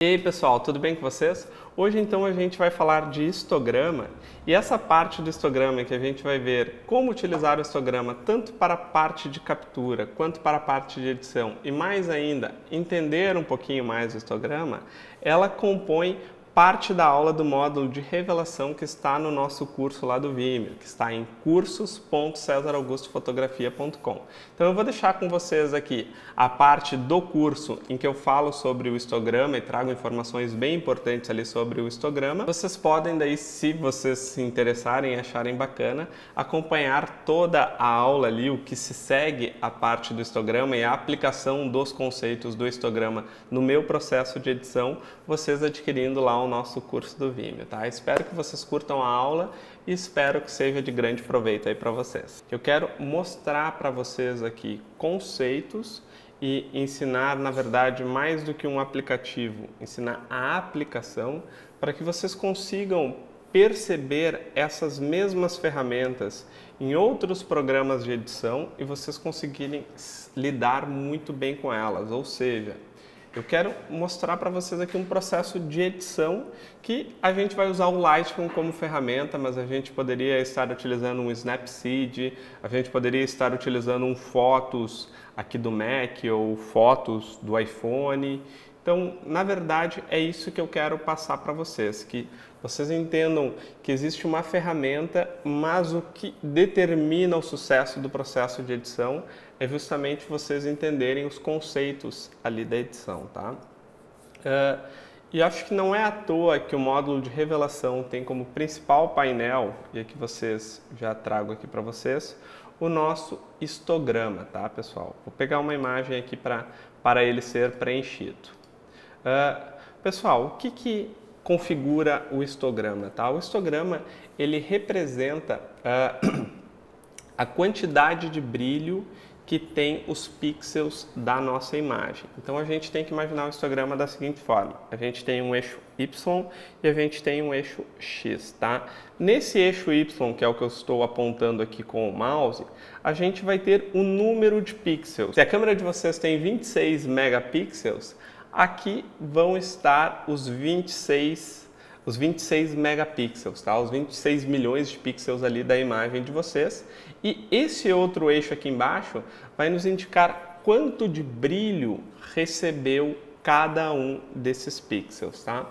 E aí pessoal, tudo bem com vocês? Hoje então a gente vai falar de histograma e essa parte do histograma que a gente vai ver como utilizar o histograma tanto para a parte de captura quanto para a parte de edição e mais ainda entender um pouquinho mais o histograma, ela compõe parte da aula do módulo de revelação que está no nosso curso lá do Vimeo, que está em cursos.cesaraugustofotografia.com. Então eu vou deixar com vocês aqui a parte do curso em que eu falo sobre o histograma e trago informações bem importantes ali sobre o histograma. Vocês podem daí, se vocês se interessarem e acharem bacana, acompanhar toda a aula ali, o que se segue a parte do histograma e a aplicação dos conceitos do histograma no meu processo de edição, vocês adquirindo lá o nosso curso do Vimeo, tá? Espero que vocês curtam a aula e espero que seja de grande proveito aí para vocês. Eu quero mostrar para vocês aqui conceitos e ensinar, na verdade, mais do que um aplicativo, ensinar a aplicação para que vocês consigam perceber essas mesmas ferramentas em outros programas de edição e vocês conseguirem lidar muito bem com elas, ou seja, eu quero mostrar para vocês aqui um processo de edição que a gente vai usar o Lightroom como ferramenta, mas a gente poderia estar utilizando um Snapseed, a gente poderia estar utilizando um Photos aqui do Mac ou Photos do iPhone. Então, na verdade, é isso que eu quero passar para vocês, que vocês entendam que existe uma ferramenta, mas o que determina o sucesso do processo de edição é justamente vocês entenderem os conceitos ali da edição, tá? E acho que não é à toa que o módulo de revelação tem como principal painel, e aqui vocês já trago aqui para vocês, o nosso histograma, tá, pessoal? Vou pegar uma imagem aqui para ele ser preenchido. Pessoal, o que configura o histograma, tá? O histograma, ele representa a quantidade de brilho que tem os pixels da nossa imagem. Então a gente tem que imaginar o histograma da seguinte forma: a gente tem um eixo Y e a gente tem um eixo X, tá? Nesse eixo Y, que é o que eu estou apontando aqui com o mouse, a gente vai ter o número de pixels. Se a câmera de vocês tem 26 megapixels, aqui vão estar os 26 megapixels, tá? Os 26 milhões de pixels ali da imagem de vocês. E esse outro eixo aqui embaixo vai nos indicar quanto de brilho recebeu cada um desses pixels, tá?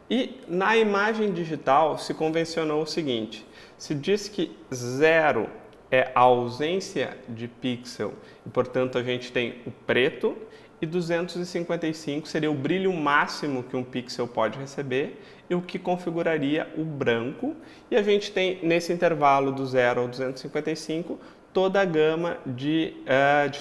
E na imagem digital se convencionou o seguinte: se diz que 0 é a ausência de pixel e, portanto, a gente tem o preto, e 255 seria o brilho máximo que um pixel pode receber e o que configuraria o branco. E a gente tem nesse intervalo do 0 ao 255 toda a gama de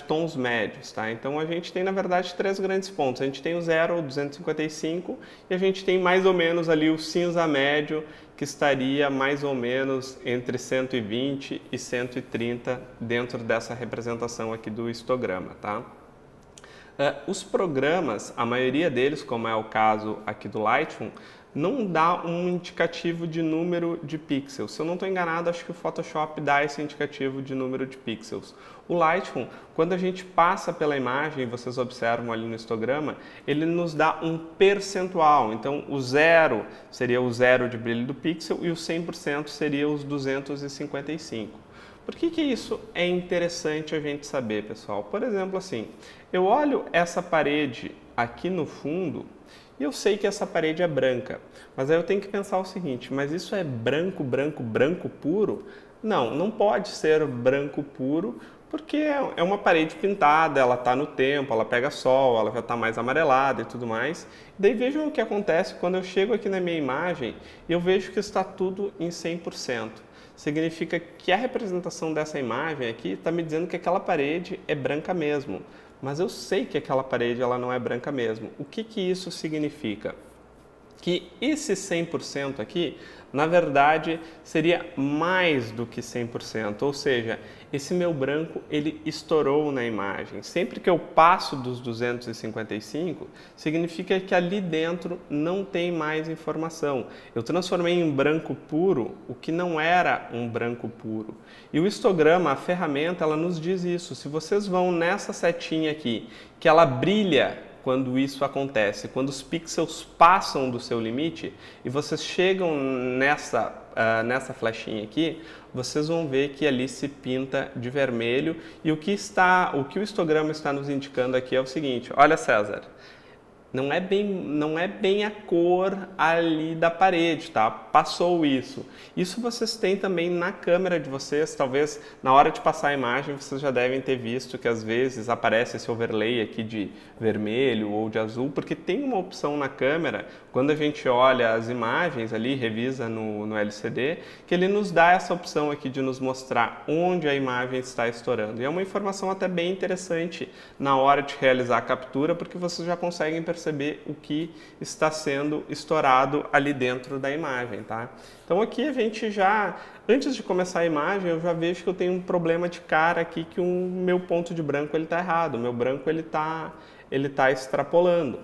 tons médios, tá? Então a gente tem na verdade três grandes pontos. A gente tem o 0 ao 255 e a gente tem mais ou menos ali o cinza médio, que estaria mais ou menos entre 120 e 130 dentro dessa representação aqui do histograma, tá? Os programas, a maioria deles, como é o caso aqui do Lightroom, não dá um indicativo de número de pixels. Se eu não estou enganado, acho que o Photoshop dá esse indicativo de número de pixels. O Lightroom, quando a gente passa pela imagem, vocês observam ali no histograma, ele nos dá um percentual. Então, o 0 seria o 0 de brilho do pixel e o 100% seria os 255. Por que isso é interessante a gente saber, pessoal? Por exemplo, assim, eu olho essa parede aqui no fundo e eu sei que essa parede é branca, mas aí eu tenho que pensar o seguinte: mas isso é branco, branco, branco puro? Não, não pode ser branco puro, porque é uma parede pintada, ela está no tempo, ela pega sol, ela já está mais amarelada e tudo mais. Daí vejam o que acontece quando eu chego aqui na minha imagem e eu vejo que está tudo em 100%. Significa que a representação dessa imagem aqui está me dizendo que aquela parede é branca mesmo. Mas eu sei que aquela parede ela não é branca mesmo. O que isso significa? Que esse 100% aqui, na verdade, seria mais do que 100%, ou seja, esse meu branco ele estourou na imagem. Sempre que eu passo dos 255, significa que ali dentro não tem mais informação. Eu transformei em branco puro o que não era um branco puro. E o histograma, a ferramenta, ela nos diz isso. Se vocês vão nessa setinha aqui, que ela brilha quando isso acontece, quando os pixels passam do seu limite e vocês chegam nessa flechinha aqui, vocês vão ver que ali se pinta de vermelho e o que o histograma está nos indicando aqui é o seguinte, olha César, não é bem a cor ali da parede, tá? Passou isso. Isso vocês têm também na câmera de vocês, talvez na hora de passar a imagem vocês já devem ter visto que às vezes aparece esse overlay aqui de vermelho ou de azul, porque tem uma opção na câmera, quando a gente olha as imagens ali, revisa no LCD, que ele nos dá essa opção aqui de nos mostrar onde a imagem está estourando. E é uma informação até bem interessante na hora de realizar a captura, porque vocês já conseguem perceber o que está sendo estourado ali dentro da imagem, tá? Então aqui a gente já, antes de começar a imagem, eu já vejo que eu tenho um problema de cara aqui, que o meu ponto de branco ele está errado, o meu branco ele tá extrapolando.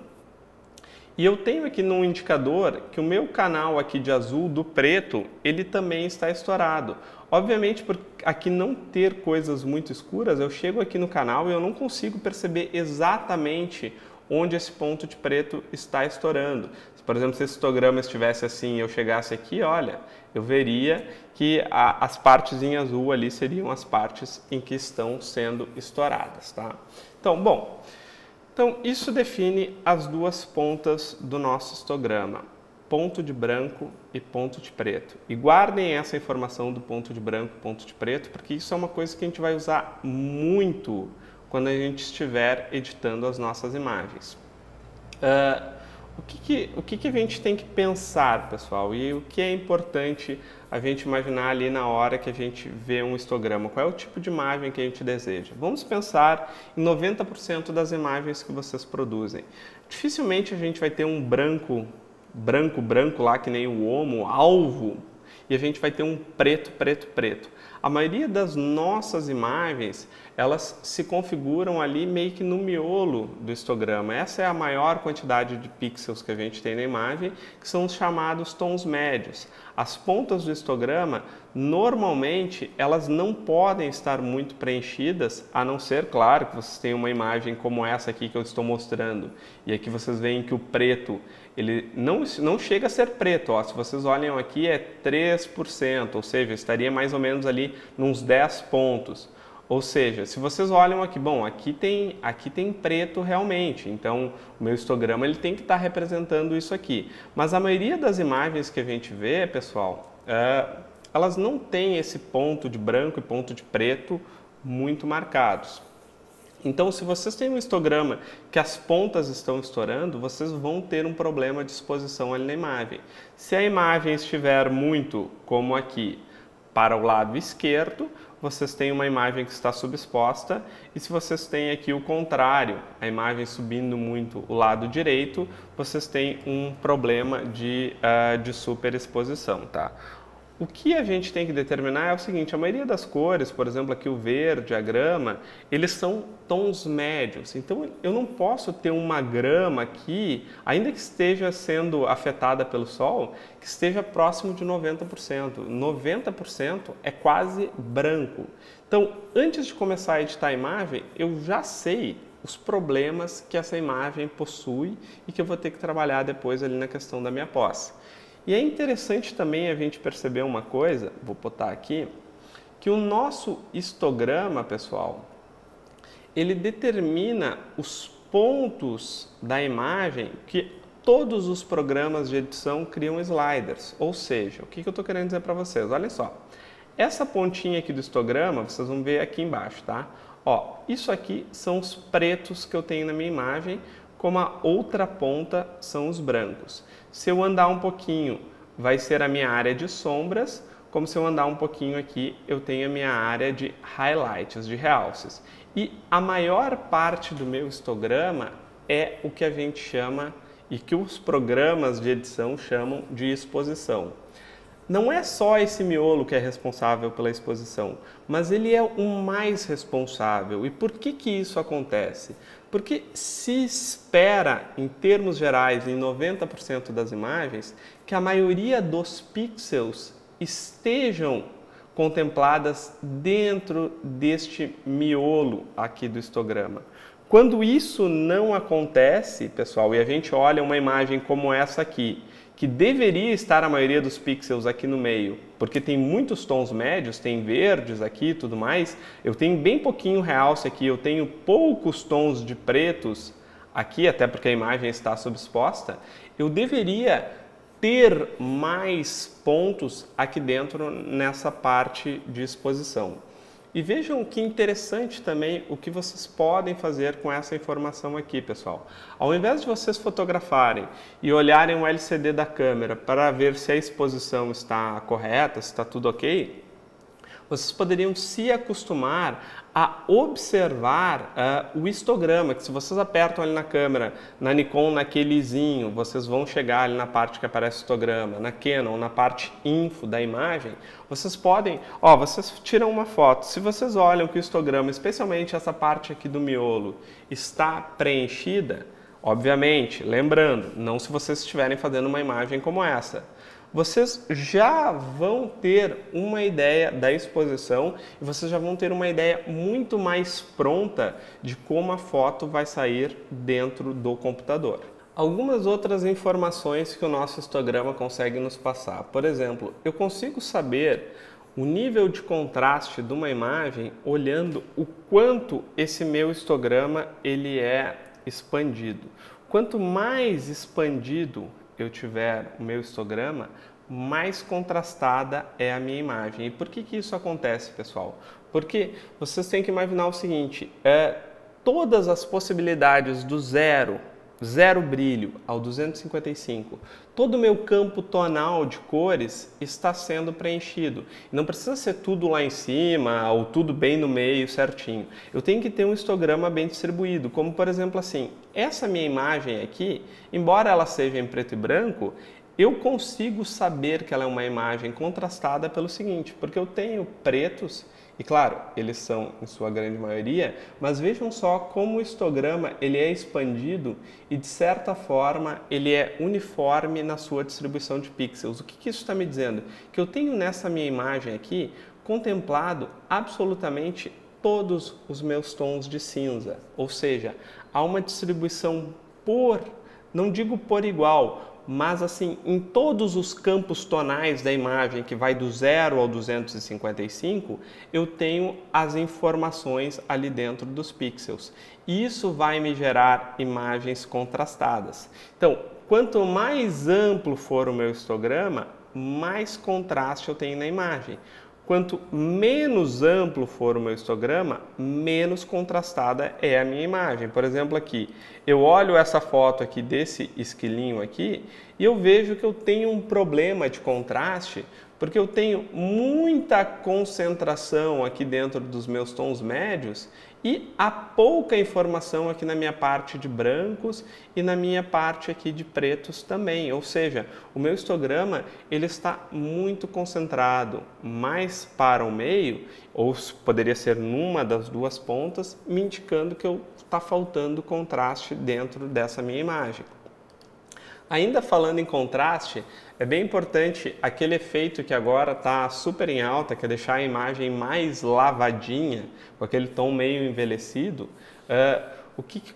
E eu tenho aqui no indicador que o meu canal aqui de azul do preto, ele também está estourado. Obviamente, por aqui não ter coisas muito escuras, eu chego aqui no canal e eu não consigo perceber exatamente onde esse ponto de preto está estourando. Por exemplo, se esse histograma estivesse assim e eu chegasse aqui, olha, eu veria que as partes em azul ali seriam as partes em que estão sendo estouradas, tá? Então, isso define as duas pontas do nosso histograma, ponto de branco e ponto de preto. E guardem essa informação do ponto de branco e ponto de preto, porque isso é uma coisa que a gente vai usar muito quando a gente estiver editando as nossas imagens. O que a gente tem que pensar, pessoal? E o que é importante a gente imaginar ali na hora que a gente vê um histograma? Qual é o tipo de imagem que a gente deseja? Vamos pensar em 90% das imagens que vocês produzem. Dificilmente a gente vai ter um branco lá, que nem o homo, alvo, e a gente vai ter um preto. A maioria das nossas imagens, elas se configuram ali meio que no miolo do histograma. Essa é a maior quantidade de pixels que a gente tem na imagem, que são os chamados tons médios. As pontas do histograma, normalmente, elas não podem estar muito preenchidas, a não ser, claro, que vocês tenham uma imagem como essa aqui que eu estou mostrando. E aqui vocês veem que o preto, ele não chega a ser preto, ó. Se vocês olham aqui é 3%, ou seja, estaria mais ou menos ali nos 10 pontos. Ou seja, se vocês olham aqui, bom, aqui tem preto realmente, então o meu histograma ele tem que estar representando isso aqui. Mas a maioria das imagens que a gente vê, pessoal, elas não têm esse ponto de branco e ponto de preto muito marcados. Então, se vocês têm um histograma que as pontas estão estourando, vocês vão ter um problema de exposição ali na imagem. Se a imagem estiver muito, como aqui, para o lado esquerdo, vocês têm uma imagem que está subexposta, e se vocês têm aqui o contrário, a imagem subindo muito o lado direito, vocês têm um problema de superexposição, tá? O que a gente tem que determinar é o seguinte, a maioria das cores, por exemplo, aqui o verde, a grama, eles são tons médios. Então, eu não posso ter uma grama aqui, ainda que esteja sendo afetada pelo sol, que esteja próximo de 90%. 90% é quase branco. Então, antes de começar a editar a imagem, eu já sei os problemas que essa imagem possui e que eu vou ter que trabalhar depois ali na questão da minha pós. E é interessante também a gente perceber uma coisa, vou botar aqui, que o nosso histograma, pessoal, ele determina os pontos da imagem que todos os programas de edição criam sliders. Ou seja, o que eu estou querendo dizer para vocês? Olha só, essa pontinha aqui do histograma, vocês vão ver aqui embaixo, tá? Ó, isso aqui são os pretos que eu tenho na minha imagem, como a outra ponta são os brancos. Se eu andar um pouquinho, vai ser a minha área de sombras, como se eu andar um pouquinho aqui, eu tenho a minha área de highlights, de realces. E a maior parte do meu histograma é o que a gente chama, e que os programas de edição chamam de exposição. Não é só esse miolo que é responsável pela exposição, mas ele é o mais responsável. E por que isso acontece? Porque se espera, em termos gerais, em 90% das imagens, que a maioria dos pixels estejam contempladas dentro deste miolo aqui do histograma. Quando isso não acontece, pessoal, e a gente olha uma imagem como essa aqui, que deveria estar a maioria dos pixels aqui no meio, porque tem muitos tons médios, tem verdes aqui e tudo mais, eu tenho bem pouquinho realce aqui, eu tenho poucos tons de pretos aqui, até porque a imagem está subexposta, eu deveria ter mais pontos aqui dentro nessa parte de exposição. E vejam que interessante também o que vocês podem fazer com essa informação aqui, pessoal. Ao invés de vocês fotografarem e olharem o LCD da câmera para ver se a exposição está correta, se está tudo ok, vocês poderiam se acostumar a observar o histograma, que se vocês apertam ali na câmera, na Nikon, naquele izinho, vocês vão chegar ali na parte que aparece o histograma, na Canon, na parte info da imagem, vocês podem, vocês tiram uma foto, se vocês olham que o histograma, especialmente essa parte aqui do miolo, está preenchida, obviamente, lembrando, não se vocês estiverem fazendo uma imagem como essa, vocês já vão ter uma ideia da exposição e vocês já vão ter uma ideia muito mais pronta de como a foto vai sair dentro do computador. Algumas outras informações que o nosso histograma consegue nos passar. Por exemplo, eu consigo saber o nível de contraste de uma imagem olhando o quanto esse meu histograma ele é expandido. Quanto mais expandido eu tiver o meu histograma, mais contrastada é a minha imagem. E por que isso acontece, pessoal? Porque vocês têm que imaginar o seguinte, todas as possibilidades do zero brilho ao 255, todo o meu campo tonal de cores está sendo preenchido. Não precisa ser tudo lá em cima ou tudo bem no meio certinho. Eu tenho que ter um histograma bem distribuído, como por exemplo assim, essa minha imagem aqui, embora ela seja em preto e branco, eu consigo saber que ela é uma imagem contrastada pelo seguinte, porque eu tenho pretos, e claro, eles são em sua grande maioria, mas vejam só como o histograma ele é expandido e de certa forma ele é uniforme na sua distribuição de pixels. O que isso está me dizendo? Que eu tenho nessa minha imagem aqui contemplado absolutamente todos os meus tons de cinza, ou seja, há uma distribuição não digo por igual, mas assim, em todos os campos tonais da imagem, que vai do 0 ao 255, eu tenho as informações ali dentro dos pixels. Isso vai me gerar imagens contrastadas. Então, quanto mais amplo for o meu histograma, mais contraste eu tenho na imagem. Quanto menos amplo for o meu histograma, menos contrastada é a minha imagem. Por exemplo, aqui, eu olho essa foto aqui desse esquilinho aqui e eu vejo que eu tenho um problema de contraste porque eu tenho muita concentração aqui dentro dos meus tons médios e há pouca informação aqui na minha parte de brancos e na minha parte aqui de pretos também. Ou seja, o meu histograma ele está muito concentrado mais para o meio, ou poderia ser numa das duas pontas, me indicando que está faltando contraste dentro dessa minha imagem. Ainda falando em contraste, é bem importante aquele efeito que agora está super em alta, que é deixar a imagem mais lavadinha, com aquele tom meio envelhecido.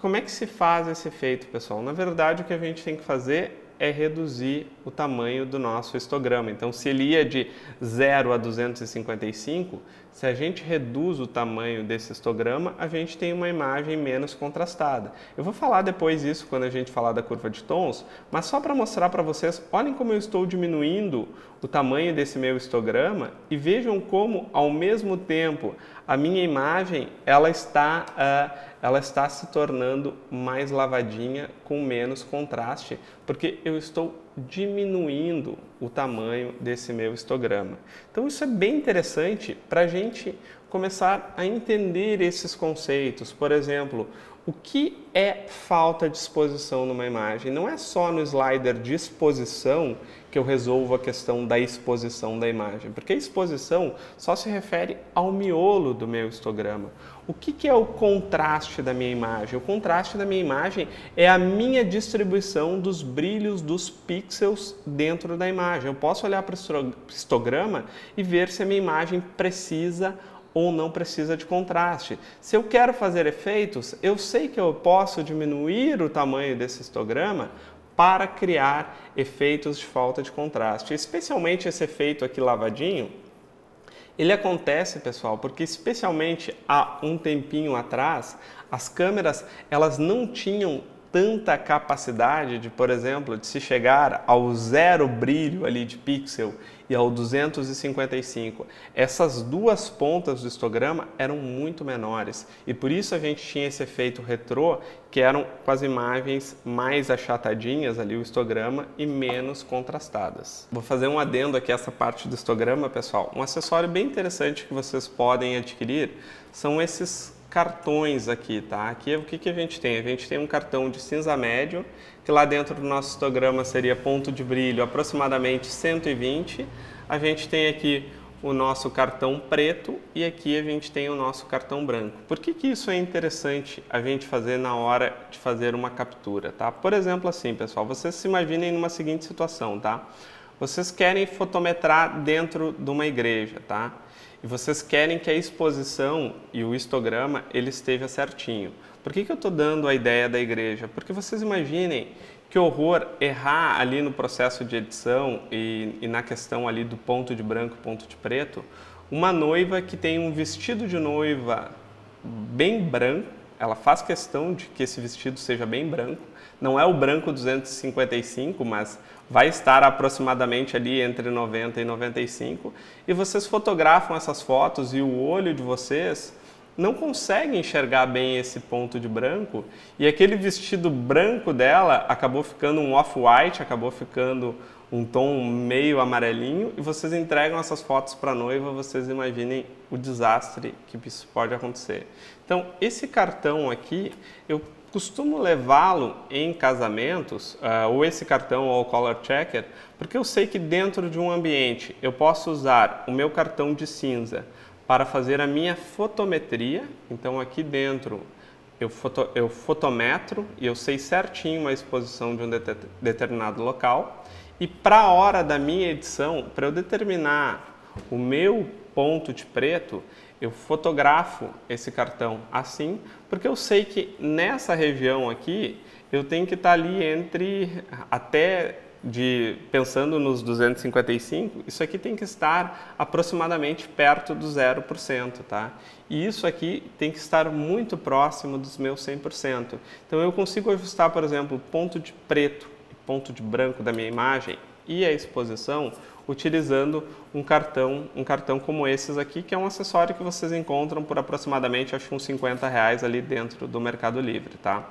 Como é que se faz esse efeito, pessoal? Na verdade, o que a gente tem que fazer é reduzir o tamanho do nosso histograma. Então, se ele ia de 0 a 255, se a gente reduz o tamanho desse histograma, a gente tem uma imagem menos contrastada. Eu vou falar depois isso quando a gente falar da curva de tons, mas só para mostrar para vocês, olhem como eu estou diminuindo o tamanho desse meu histograma e vejam como, ao mesmo tempo, a minha imagem ela está se tornando mais lavadinha com menos contraste, porque eu estou diminuindo o tamanho desse meu histograma. Então isso é bem interessante para a gente começar a entender esses conceitos. Por exemplo, o que é falta de exposição numa imagem? Não é só no slider de exposição que eu resolvo a questão da exposição da imagem, porque a exposição só se refere ao miolo do meu histograma. O que é o contraste da minha imagem? O contraste da minha imagem é a minha distribuição dos brilhos dos pixels dentro da imagem. Eu posso olhar para o histograma e ver se a minha imagem precisa ou não precisa de contraste. Se eu quero fazer efeitos, eu sei que eu posso diminuir o tamanho desse histograma para criar efeitos de falta de contraste. Especialmente esse efeito aqui lavadinho, ele acontece, pessoal, porque especialmente há um tempinho atrás, as câmeras elas não tinham tanta capacidade de, por exemplo, de se chegar ao 0 brilho ali de pixel e ao 255. Essas duas pontas do histograma eram muito menores e por isso a gente tinha esse efeito retrô, que eram com as imagens mais achatadinhas ali o histograma e menos contrastadas. Vou fazer um adendo aqui a essa parte do histograma, pessoal. Um acessório bem interessante que vocês podem adquirir são esses cartões aqui, tá? Aqui o que a gente tem? A gente tem um cartão de cinza médio, que lá dentro do nosso histograma seria ponto de brilho aproximadamente 120. A gente tem aqui o nosso cartão preto e aqui a gente tem o nosso cartão branco. Por que isso é interessante a gente fazer na hora de fazer uma captura, tá? Por exemplo, assim, pessoal, vocês se imaginem numa seguinte situação, tá? Vocês querem fotometrar dentro de uma igreja, tá? E vocês querem que a exposição e o histograma ele esteja certinho. Por que eu estou dando a ideia da igreja? Porque vocês imaginem que horror errar ali no processo de edição e na questão ali do ponto de branco e ponto de preto, uma noiva que tem um vestido de noiva bem branco, ela faz questão de que esse vestido seja bem branco, não é o branco 255, mas vai estar aproximadamente ali entre 90 e 95, e vocês fotografam essas fotos e o olho de vocês não consegue enxergar bem esse ponto de branco, e aquele vestido branco dela acabou ficando um off-white, acabou ficando um tom meio amarelinho, e vocês entregam essas fotos para a noiva, vocês imaginem o desastre que isso pode acontecer. Então, esse cartão aqui, eu costumo levá-lo em casamentos, ou esse cartão ou o Color Checker, porque eu sei que dentro de um ambiente eu posso usar o meu cartão de cinza para fazer a minha fotometria. Então aqui dentro eu fotometro e eu sei certinho a exposição de um determinado local. E para a hora da minha edição, para eu determinar o meu ponto de preto, eu fotografo esse cartão assim, porque eu sei que nessa região aqui eu tenho que estar ali entre pensando nos 255, isso aqui tem que estar aproximadamente perto do 0%, tá? E isso aqui tem que estar muito próximo dos meus 100%. Então eu consigo ajustar, por exemplo, ponto de preto e ponto de branco da minha imagem e a exposição utilizando um cartão como esses aqui, que é um acessório que vocês encontram por aproximadamente, acho que uns R$50 ali dentro do Mercado Livre, tá?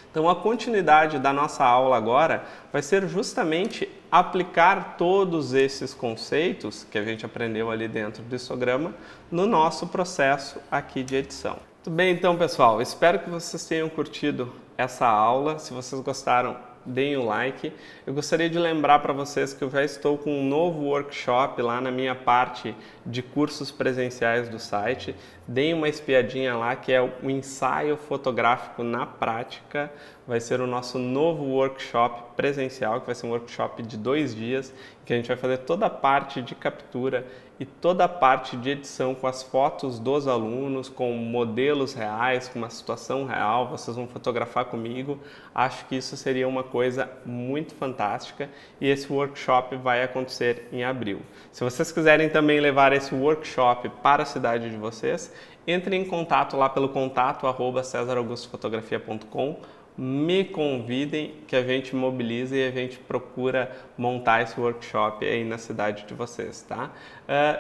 Então a continuidade da nossa aula agora vai ser justamente aplicar todos esses conceitos que a gente aprendeu ali dentro do histograma no nosso processo aqui de edição. Muito bem, então pessoal, espero que vocês tenham curtido essa aula. Se vocês gostaram, deem o like. Eu gostaria de lembrar para vocês que eu já estou com um novo workshop lá na minha parte de cursos presenciais do site. Deem uma espiadinha lá, que é o ensaio fotográfico na prática. Vai ser o nosso novo workshop presencial, que vai ser um workshop de 2 dias, que a gente vai fazer toda a parte de captura e toda a parte de edição com as fotos dos alunos, com modelos reais, com uma situação real, vocês vão fotografar comigo. Acho que isso seria uma coisa muito fantástica e esse workshop vai acontecer em abril. Se vocês quiserem também levar esse workshop para a cidade de vocês, entrem em contato lá pelo contato@cesaraugustofotografia.com. Me convidem que a gente mobiliza e a gente procura montar esse workshop aí na cidade de vocês, tá?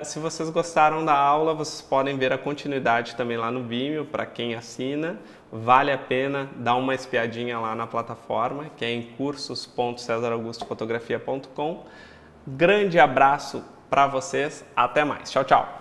Se vocês gostaram da aula, vocês podem ver a continuidade também lá no Vimeo, para quem assina. Vale a pena dar uma espiadinha lá na plataforma, que é em cursos.cesaraugustofotografia.com. Grande abraço para vocês, até mais, tchau, tchau!